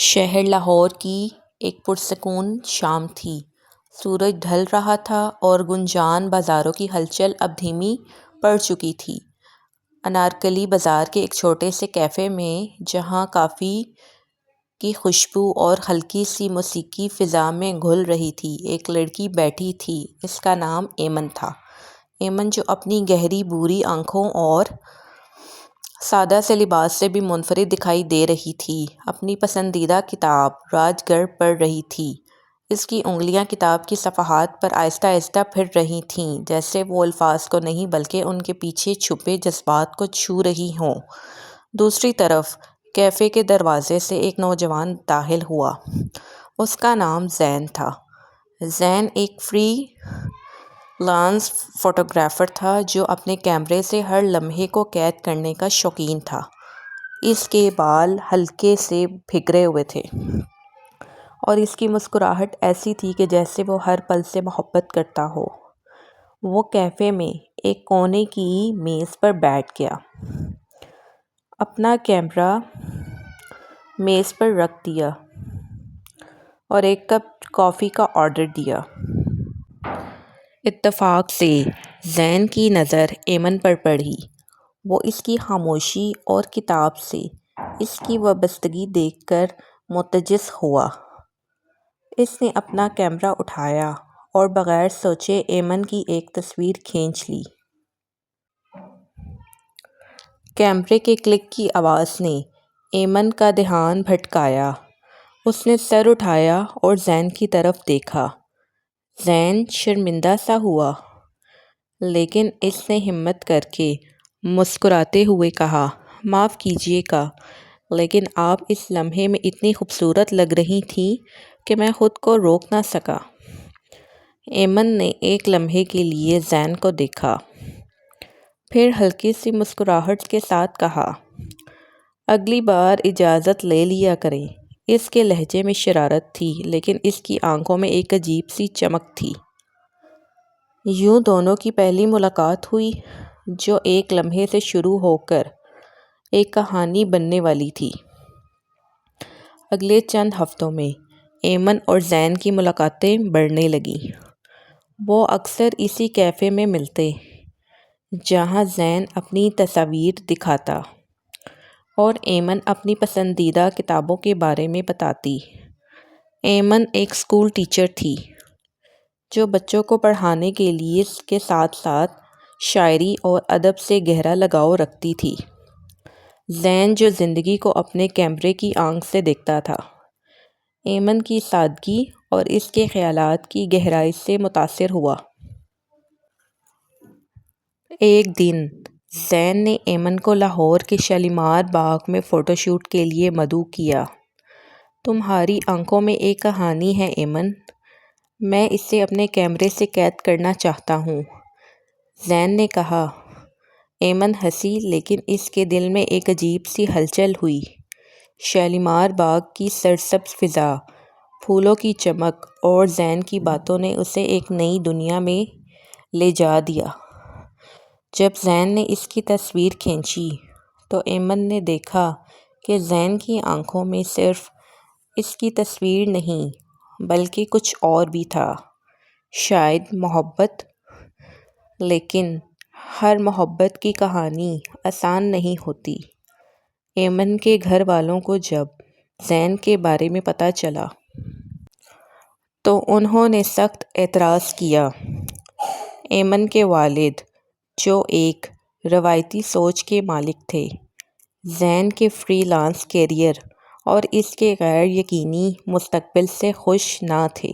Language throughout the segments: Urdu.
شہر لاہور کی ایک پرسکون شام تھی۔ سورج ڈھل رہا تھا اور گنجان بازاروں کی ہلچل اب دھیمی پڑ چکی تھی۔ انارکلی بازار کے ایک چھوٹے سے کیفے میں، جہاں کافی کی خوشبو اور ہلکی سی موسیقی فضا میں گھل رہی تھی، ایک لڑکی بیٹھی تھی۔ اس کا نام ایمن تھا۔ ایمن، جو اپنی گہری بھوری آنکھوں اور سادہ سے لباس سے بھی منفرد دکھائی دے رہی تھی، اپنی پسندیدہ کتاب راج گڑھ پڑھ رہی تھی۔ اس کی انگلیاں کتاب کی صفحات پر آہستہ آہستہ پھر رہی تھیں، جیسے وہ الفاظ کو نہیں بلکہ ان کے پیچھے چھپے جذبات کو چھو رہی ہوں۔ دوسری طرف کیفے کے دروازے سے ایک نوجوان داخل ہوا۔ اس کا نام زین تھا۔ زین ایک فری لانس فوٹوگرافر تھا جو اپنے کیمرے سے ہر لمحے کو قید کرنے کا شوقین تھا۔ اس کے بال ہلکے سے بکھرے ہوئے تھے اور اس کی مسکراہٹ ایسی تھی کہ جیسے وہ ہر پل سے محبت کرتا ہو۔ وہ کیفے میں ایک کونے کی میز پر بیٹھ گیا، اپنا کیمرہ میز پر رکھ دیا اور ایک کپ کافی کا آرڈر دیا۔ اتفاق سے زین کی نظر ایمن پر پڑی۔ وہ اس کی خاموشی اور کتاب سے اس کی وابستگی دیکھ کر متجس ہوا۔ اس نے اپنا کیمرہ اٹھایا اور بغیر سوچے ایمن کی ایک تصویر کھینچ لی۔ کیمرے کے کلک کی آواز نے ایمن کا دھیان بھٹکایا۔ اس نے سر اٹھایا اور زین کی طرف دیکھا۔ زین شرمندہ سا ہوا، لیکن اس نے ہمت کر کے مسکراتے ہوئے کہا، معاف کیجیے گا، لیکن آپ اس لمحے میں اتنی خوبصورت لگ رہی تھیں کہ میں خود کو روک نہ سکا۔ ایمن نے ایک لمحے کے لیے زین کو دیکھا، پھر ہلکی سی مسکراہٹ کے ساتھ کہا، اگلی بار اجازت لے لیا کریں۔ اس کے لہجے میں شرارت تھی، لیکن اس کی آنکھوں میں ایک عجیب سی چمک تھی۔ یوں دونوں کی پہلی ملاقات ہوئی، جو ایک لمحے سے شروع ہو کر ایک کہانی بننے والی تھی۔ اگلے چند ہفتوں میں ایمن اور زین کی ملاقاتیں بڑھنے لگیں۔ وہ اکثر اسی کیفے میں ملتے، جہاں زین اپنی تصاویر دکھاتا اور ایمن اپنی پسندیدہ کتابوں کے بارے میں بتاتی۔ ایمن ایک اسکول ٹیچر تھی، جو بچوں کو پڑھانے کے ساتھ ساتھ شاعری اور ادب سے گہرا لگاؤ رکھتی تھی۔ زین، جو زندگی کو اپنے کیمرے کی آنکھ سے دیکھتا تھا، ایمن کی سادگی اور اس کے خیالات کی گہرائی سے متاثر ہوا۔ ایک دن زین نے ایمن کو لاہور کے شالیمار باغ میں فوٹو شوٹ کے لیے مدعو کیا۔ تمہاری آنکھوں میں ایک کہانی ہے ایمن، میں اسے اپنے کیمرے سے قید کرنا چاہتا ہوں، زین نے کہا۔ ایمن ہنسی، لیکن اس کے دل میں ایک عجیب سی ہلچل ہوئی۔ شالیمار باغ کی سرسبز فضا، پھولوں کی چمک اور زین کی باتوں نے اسے ایک نئی دنیا میں لے جا دیا۔ جب زین نے اس کی تصویر کھینچی تو ایمن نے دیکھا کہ زین کی آنکھوں میں صرف اس کی تصویر نہیں بلکہ کچھ اور بھی تھا، شاید محبت۔ لیکن ہر محبت کی کہانی آسان نہیں ہوتی۔ ایمن کے گھر والوں کو جب زین کے بارے میں پتہ چلا تو انہوں نے سخت اعتراض کیا۔ ایمن کے والد، جو ایک روایتی سوچ کے مالک تھے، زین کے فری لانس کیریئر اور اس کے غیر یقینی مستقبل سے خوش نہ تھے۔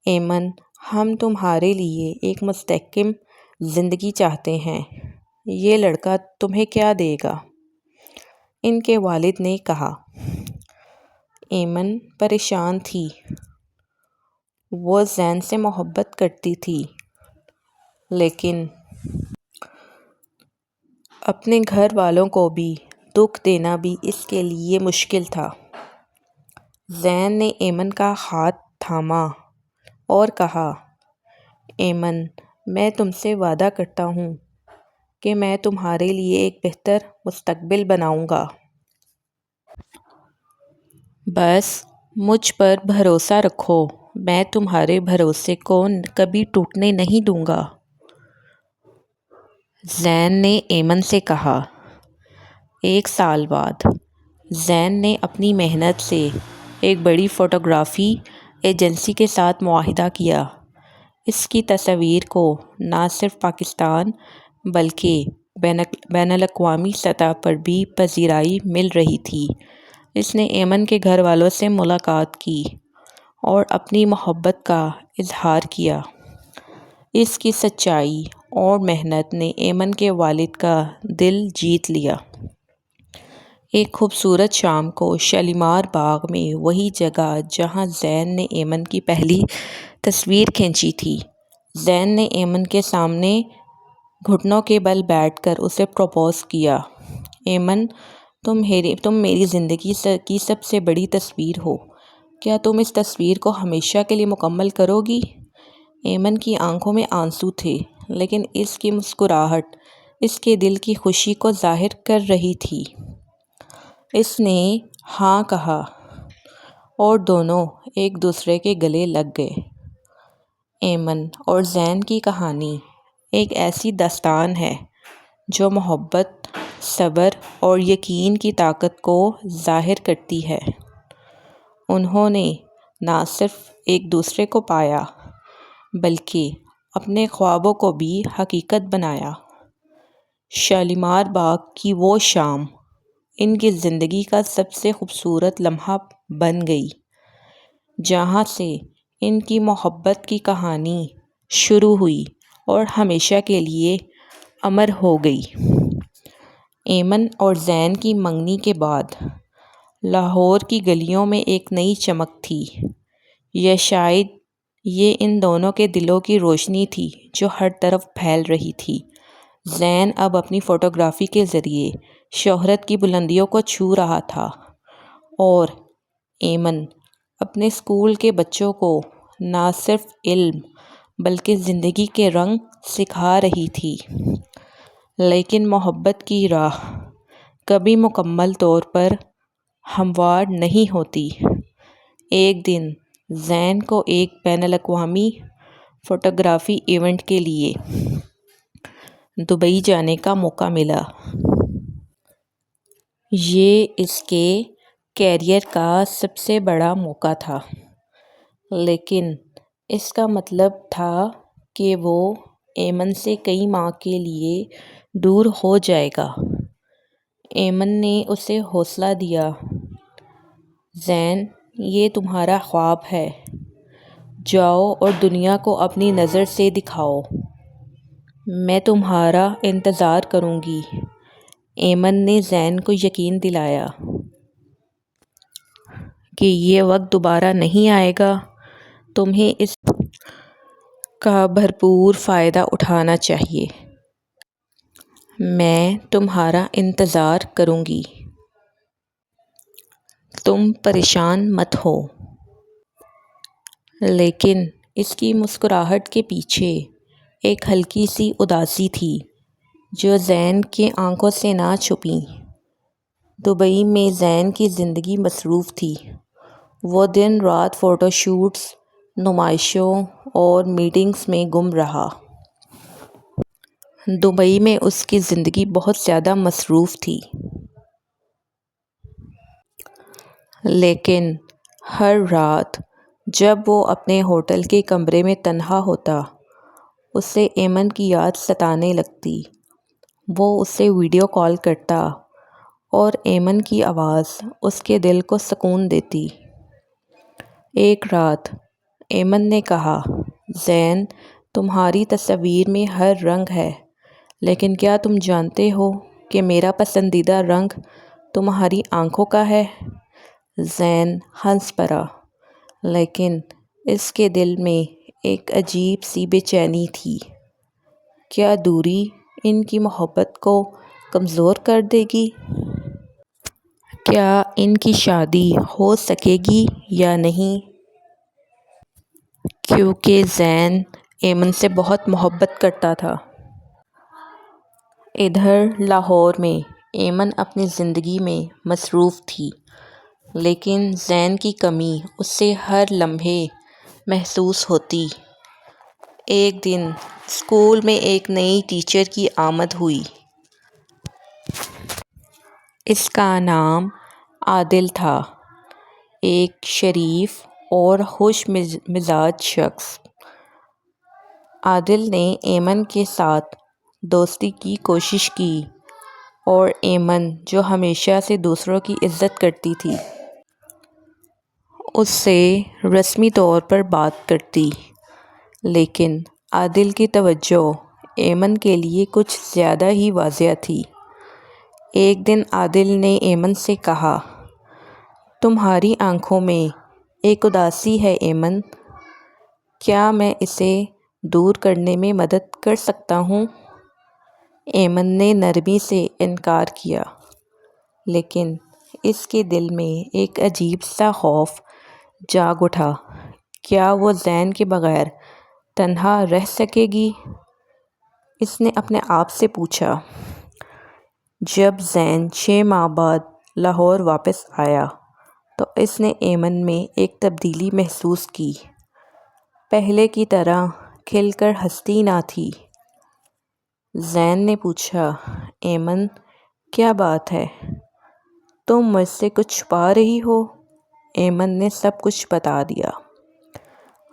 ایمن، ہم تمہارے لیے ایک مستحکم زندگی چاہتے ہیں، یہ لڑکا تمہیں کیا دے گا؟ ان کے والد نے کہا۔ ایمن پریشان تھی۔ وہ زین سے محبت کرتی تھی، لیکن اپنے گھر والوں کو بھی دکھ دینا بھی اس کے لیے مشکل تھا۔ زین نے ایمن کا ہاتھ تھاما اور کہا، ایمن، میں تم سے وعدہ کرتا ہوں کہ میں تمہارے لیے ایک بہتر مستقبل بناؤں گا۔ بس مجھ پر بھروسہ رکھو، میں تمہارے بھروسے کو کبھی ٹوٹنے نہیں دوں گا، زین نے ایمن سے کہا۔ 1 سال بعد زین نے اپنی محنت سے ایک بڑی فوٹوگرافی ایجنسی کے ساتھ معاہدہ کیا۔ اس کی تصاویر کو نہ صرف پاکستان بلکہ بین الاقوامی سطح پر بھی پذیرائی مل رہی تھی۔ اس نے ایمن کے گھر والوں سے ملاقات کی اور اپنی محبت کا اظہار کیا۔ اس کی سچائی اور محنت نے ایمن کے والد کا دل جیت لیا۔ ایک خوبصورت شام کو شالیمار باغ میں، وہی جگہ جہاں زین نے ایمن کی پہلی تصویر کھینچی تھی، زین نے ایمن کے سامنے گھٹنوں کے بل بیٹھ کر اسے پروپوز کیا۔ ایمن، تم میری زندگی کی سب سے بڑی تصویر ہو، کیا تم اس تصویر کو ہمیشہ کے لیے مکمل کرو گی؟ ایمن کی آنکھوں میں آنسو تھے، لیکن اس کی مسکراہٹ اس کے دل کی خوشی کو ظاہر کر رہی تھی۔ اس نے ہاں کہا اور دونوں ایک دوسرے کے گلے لگ گئے۔ ایمن اور زین کی کہانی ایک ایسی داستان ہے جو محبت، صبر اور یقین کی طاقت کو ظاہر کرتی ہے۔ انہوں نے نہ صرف ایک دوسرے کو پایا بلکہ اپنے خوابوں کو بھی حقیقت بنایا۔ شالیمار باغ کی وہ شام ان کی زندگی کا سب سے خوبصورت لمحہ بن گئی، جہاں سے ان کی محبت کی کہانی شروع ہوئی اور ہمیشہ کے لیے امر ہو گئی۔ ایمن اور زین کی منگنی کے بعد لاہور کی گلیوں میں ایک نئی چمک تھی، یا شاید یہ ان دونوں کے دلوں کی روشنی تھی جو ہر طرف پھیل رہی تھی۔ زین اب اپنی فوٹوگرافی کے ذریعے شہرت کی بلندیوں کو چھو رہا تھا اور ایمن اپنے اسکول کے بچوں کو نہ صرف علم بلکہ زندگی کے رنگ سکھا رہی تھی۔ لیکن محبت کی راہ کبھی مکمل طور پر ہموار نہیں ہوتی۔ ایک دن زین کو ایک بین الاقوامی فوٹوگرافی ایونٹ کے لیے دبئی جانے کا موقع ملا۔ یہ اس کے کیریئر کا سب سے بڑا موقع تھا، لیکن اس کا مطلب تھا کہ وہ ایمن سے کئی ماہ کے لیے دور ہو جائے گا۔ ایمن نے اسے حوصلہ دیا، زین، یہ تمہارا خواب ہے، جاؤ اور دنیا کو اپنی نظر سے دکھاؤ، میں تمہارا انتظار کروں گی۔ ایمن نے زین کو یقین دلایا کہ یہ وقت دوبارہ نہیں آئے گا، تمہیں اس کا بھرپور فائدہ اٹھانا چاہیے۔ میں تمہارا انتظار کروں گی، تم پریشان مت ہو۔ لیکن اس کی مسکراہٹ کے پیچھے ایک ہلکی سی اداسی تھی جو زین کی آنکھوں سے نہ چھپی۔ دبئی میں زین کی زندگی مصروف تھی۔ وہ دن رات فوٹو شوٹس، نمائشوں اور میٹنگز میں گم رہا۔ دبئی میں اس کی زندگی بہت زیادہ مصروف تھی، لیکن ہر رات جب وہ اپنے ہوٹل کے کمرے میں تنہا ہوتا، اسے ایمن کی یاد ستانے لگتی۔ وہ اسے ویڈیو کال کرتا اور ایمن کی آواز اس کے دل کو سکون دیتی۔ ایک رات ایمن نے کہا، زین، تمہاری تصاویر میں ہر رنگ ہے، لیکن کیا تم جانتے ہو کہ میرا پسندیدہ رنگ تمہاری آنکھوں کا ہے؟ زین ہنس پڑا، لیکن اس کے دل میں ایک عجیب سی بے چینی تھی۔ کیا دوری ان کی محبت کو کمزور کر دے گی؟ کیا ان کی شادی ہو سکے گی یا نہیں؟ کیونکہ زین ایمن سے بہت محبت کرتا تھا۔ ادھر لاہور میں ایمن اپنی زندگی میں مصروف تھی، لیکن زین کی کمی اس سے ہر لمحے محسوس ہوتی۔ ایک دن اسکول میں ایک نئی ٹیچر کی آمد ہوئی۔ اس کا نام عادل تھا، ایک شریف اور خوش مزاج شخص۔ عادل نے ایمن کے ساتھ دوستی کی کوشش کی اور ایمن، جو ہمیشہ سے دوسروں کی عزت کرتی تھی، اس سے رسمی طور پر بات کرتی۔ لیکن عادل کی توجہ ایمن کے لیے کچھ زیادہ ہی واضح تھی۔ ایک دن عادل نے ایمن سے کہا، تمہاری آنکھوں میں ایک اداسی ہے ایمن، کیا میں اسے دور کرنے میں مدد کر سکتا ہوں؟ ایمن نے نرمی سے انکار کیا، لیکن اس کے دل میں ایک عجیب سا خوف جاگ اٹھا۔ کیا وہ زین کے بغیر تنہا رہ سکے گی؟ اس نے اپنے آپ سے پوچھا۔ جب زین 6 ماہ بعد لاہور واپس آیا تو اس نے ایمن میں ایک تبدیلی محسوس کی۔ پہلے کی طرح کھل کر ہنستی نہ تھی۔ زین نے پوچھا، ایمن کیا بات ہے؟ تم مجھ سے کچھ چھپا رہی ہو؟ ایمن نے سب کچھ بتا دیا۔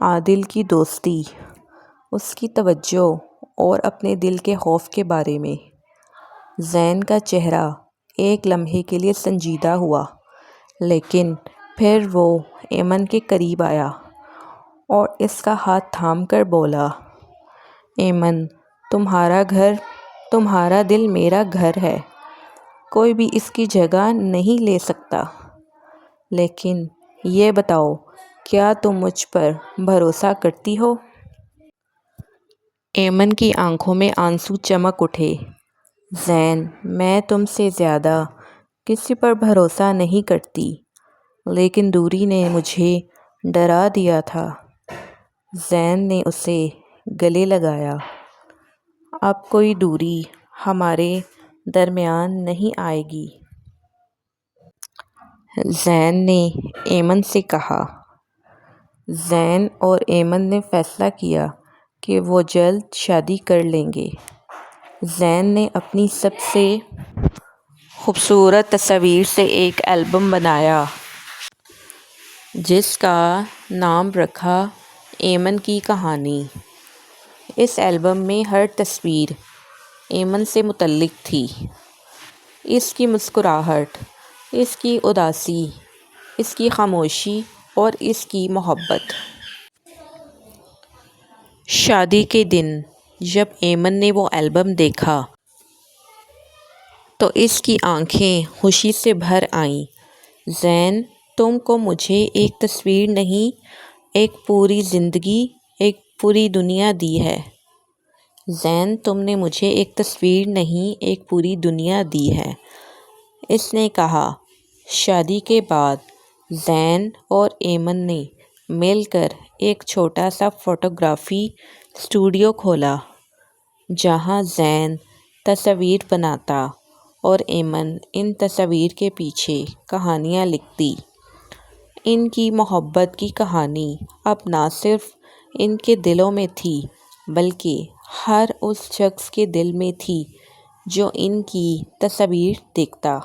عادل کی دوستی، اس کی توجہ اور اپنے دل کے خوف کے بارے میں۔ زین کا چہرہ ایک لمحے کے لیے سنجیدہ ہوا، لیکن پھر وہ ایمن کے قریب آیا اور اس کا ہاتھ تھام کر بولا، ایمن تمہارا گھر، تمہارا دل میرا گھر ہے، کوئی بھی اس کی جگہ نہیں لے سکتا۔ لیکن یہ بتاؤ، کیا تم مجھ پر بھروسہ کرتی ہو؟ ایمن کی آنکھوں میں آنسو چمک اٹھے۔ زین، میں تم سے زیادہ کسی پر بھروسہ نہیں کرتی، لیکن دوری نے مجھے ڈرا دیا تھا۔ زین نے اسے گلے لگایا۔ اب کوئی دوری ہمارے درمیان نہیں آئے گی۔ زین نے ایمن سے کہا۔ زین اور ایمن نے فیصلہ کیا کہ وہ جلد شادی کر لیں گے۔ زین نے اپنی سب سے خوبصورت تصاویر سے ایک البم بنایا جس کا نام رکھا ایمن کی کہانی۔ اس البم میں ہر تصویر ایمن سے متعلق تھی، اس کی مسکراہٹ، اس کی اداسی، اس کی خاموشی اور اس کی محبت۔ شادی کے دن جب ایمن نے وہ البم دیکھا تو اس کی آنکھیں خوشی سے بھر آئیں۔ زین، تم کو مجھے ایک تصویر نہیں، ایک پوری زندگی، ایک پوری دنیا دی ہے۔ زین، تم نے مجھے ایک تصویر نہیں، ایک پوری دنیا دی ہے، اس نے کہا۔ شادی کے بعد زین اور ایمن نے مل کر ایک چھوٹا سا فوٹوگرافی اسٹوڈیو کھولا، جہاں زین تصاویر بناتا اور ایمن ان تصاویر کے پیچھے کہانیاں لکھتی۔ ان کی محبت کی کہانی اب نہ صرف ان کے دلوں میں تھی، بلکہ ہر اس شخص کے دل میں تھی جو ان کی تصاویر دیکھتا۔